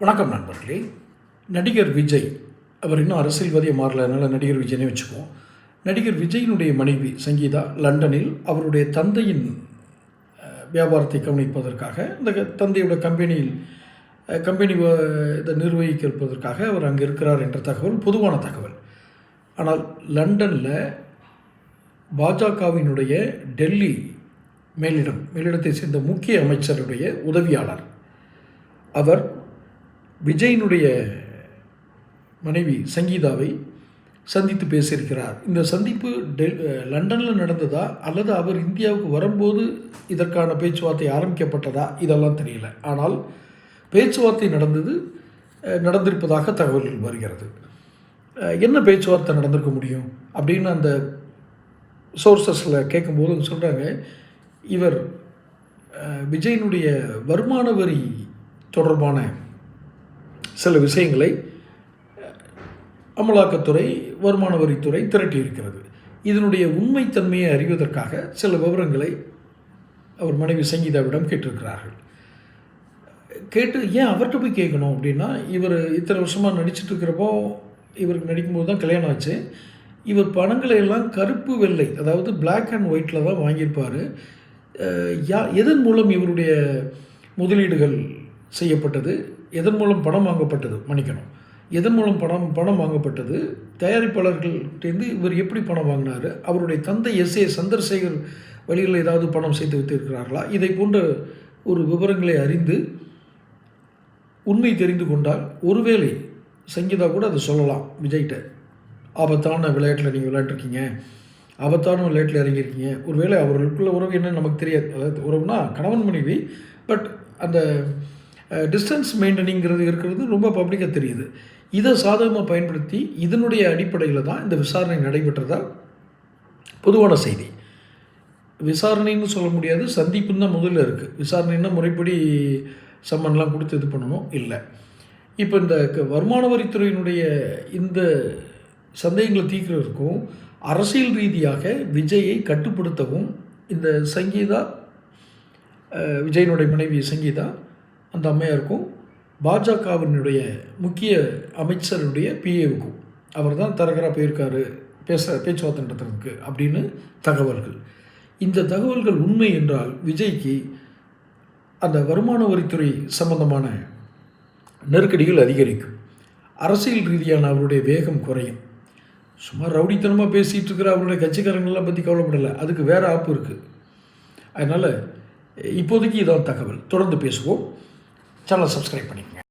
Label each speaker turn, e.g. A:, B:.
A: வணக்கம் நண்பர்களே. நடிகர் விஜய் அவர் இன்னும் அரசியல்வாதியை மாறல, அதனால் நடிகர் விஜயனே வச்சுக்குவோம். நடிகர் விஜயினுடைய மனைவி சங்கீதா லண்டனில் அவருடைய தந்தையின் வியாபாரத்தை கவனிப்பதற்காக இந்த தந்தையோட கம்பெனி இதை நிர்வகிப்பதற்காக அவர் அங்கே இருக்கிறார் என்ற தகவல் பொதுவான தகவல். ஆனால் பாஜகவினுடைய டெல்லி மேலிடத்தை சேர்ந்த முக்கிய அமைச்சருடைய உதவியாளர் அவர் விஜயினுடைய மனைவி சங்கீதாவை சந்தித்து பேசியிருக்கிறார். இந்த சந்திப்பு லண்டனில் நடந்ததா அல்லது அவர் இந்தியாவுக்கு வரும்போது இதற்கான பேச்சுவார்த்தை ஆரம்பிக்கப்பட்டதா இதெல்லாம் தெரியல. ஆனால் பேச்சுவார்த்தை நடந்திருப்பதாக தகவல்கள் வருகிறது. என்ன பேச்சுவார்த்தை நடந்திருக்க முடியும் அப்படின்னு அந்த சோர்சஸில் கேட்கும்போது சொல்கிறாங்க, இவர் விஜயினுடைய வருமான வரி தொடர்பான சில விஷயங்களை அமலாக்கத்துறை, வருமான வரித்துறை திரட்டியிருக்கிறது. இதனுடைய உண்மைத்தன்மையை அறிவதற்காக சில விவரங்களை அவர் மனைவி சங்கீதாவிடம் கேட்டிருக்கிறார்கள். ஏன் அவர்கிட்ட போய் கேட்கணும் அப்படின்னா, இவர் இத்தனை வருஷமாக நடிச்சிட்டு இருக்கிறப்போ இவருக்கு நடிக்கும்போது தான் கல்யாணம் ஆச்சு. இவர் பணங்களை எல்லாம் கருப்பு வெள்ளை, அதாவது பிளாக் அண்ட் ஒயிட்டில் தான் வாங்கியிருப்பார். எதன் மூலம் இவருடைய முதலீடுகள் செய்யப்பட்டது, எதன் மூலம் பணம் வாங்கப்பட்டது, எதன் மூலம் பணம் வாங்கப்பட்டது, தயாரிப்பாளர்கள்டேருந்து இவர் எப்படி பணம் வாங்கினார், அவருடைய தந்தை S.A. சந்திரசேகர் வழிகளில் ஏதாவது பணம் செய்து வைத்திருக்கிறார்களா, இதை போன்ற ஒரு விவரங்களை அறிந்து உண்மை தெரிந்து கொண்டால் ஒருவேளை சங்கீதா கூட அதை சொல்லலாம் விஜய்கிட்ட. ஆபத்தான விளையாட்டில் நீங்கள் விளையாண்டுருக்கீங்க, ஆபத்தான விளையாட்டில் இறங்கியிருக்கீங்க. ஒருவேளை அவர்களுக்குள்ள உறவு என்னன்னு நமக்கு தெரியாது. அதாவது உறவுனா கணவன் மனைவி, பட் அந்த டிஸ்டன்ஸ் மெயின்டெனிங்கிறது இருக்கிறது ரொம்ப பப்ளிக்காக தெரியுது. இதை சாதகமாக பயன்படுத்தி இதனுடைய அடிப்படையில் தான் இந்த விசாரணை நடைபெற்றதால் பொதுவான செய்தி. விசாரணைன்னு சொல்ல முடியாது, சந்திப்புன்னு தான் முதல்ல இருக்குது. விசாரணைன்னா முறைப்படி சம்மன்லாம் கொடுத்து இது பண்ணணும் இல்லை. இப்போ இந்த வருமான வரித்துறையினுடைய இந்த சந்தேகங்களை தீர்க்கிறதுக்கும் அரசியல் ரீதியாக விஜயை கட்டுப்படுத்தவும் இந்த விஜயனுடைய மனைவி சங்கீதா அந்த அம்மையாருக்கும் பாஜகவினுடைய முக்கிய அமைச்சருடைய PAவுக்கும் அவர் தான் தரகராக போயிருக்காரு பேச்சுவார்த்தை நடத்துறதுக்கு அப்படின்னு தகவல்கள். இந்த தகவல்கள் உண்மை என்றால் விஜய்க்கு அந்த வருமான வரித்துறை சம்பந்தமான நெருக்கடிகள் அதிகரிக்கும். அரசியல் ரீதியான அவருடைய வேகம் குறையும். சும்மா ரவுடித்தனமாக பேசிகிட்டு இருக்கிற அவருடைய கட்சிக்காரங்களெலாம் பற்றி கவலைப்படலை, அதுக்கு வேறு ஆப்பு இருக்குது. அதனால் இப்போதைக்கு இதான் தகவல். தொடர்ந்து பேசுவோம். சேனலை சப்ஸ்கிரைப் பண்ணிக்கங்க.